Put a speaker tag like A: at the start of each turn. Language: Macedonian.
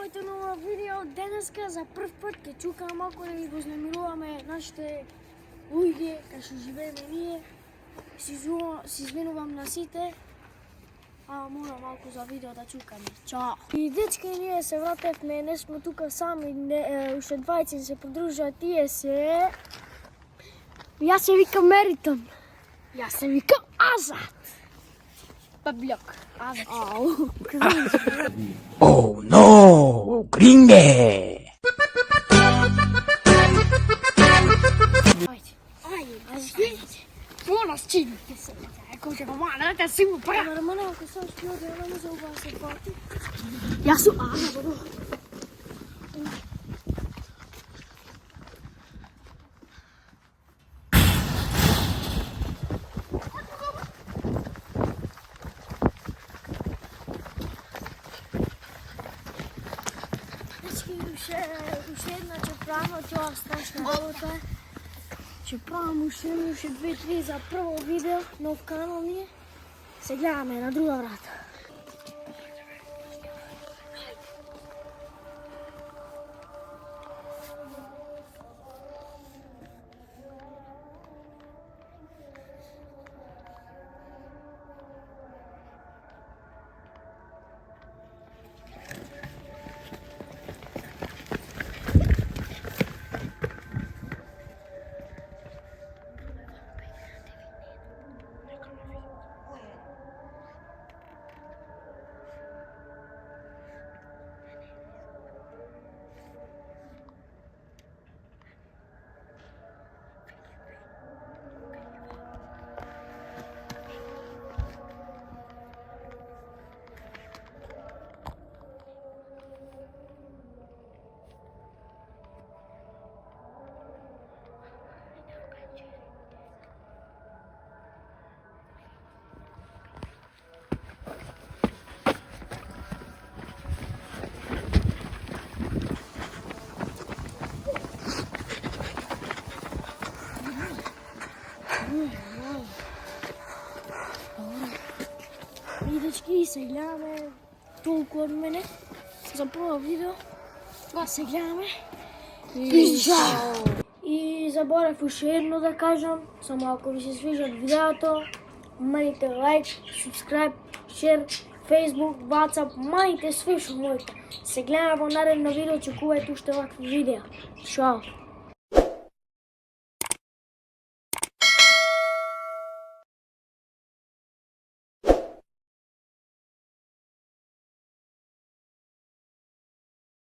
A: моето ново видео. Денеска за прв пат ќе чукам малку да ги го знамируваме нашите луѓе кај што живееме ние. Си извинувам на сите, мора малку за видео да чукаме. Чао! И дечки, ние се вратевме, не сме тука сами, уште двајци се придружуваат, тие се... Јас се викам Меритон. Јас се викам Азат. Паблок. Азат. Ау, кринж.
B: Oh no! Cringe!
A: Ајде, ажгите. Молас чините се. Ако ќе го мана, да си му пра. Нормално, ако сам спиоди, она може да се фати. Јас сум Азат, бро. Уште една ќе правам тоа страшна работа. Ќе правам уште 2-3 за прво видео, нов канал ние. Се гледаме на друга врата. И дечки, се гледаме толку од мене за прво видео. Се гледаме. И заборав уште едно да кажам, само ако ви се свижат видеото, мајте лайк, субскрайб, шер, Facebook, WhatsApp, мајте све што можете. Се гледаме во наредно видео, чекувајте уште вакви видеа. Чао!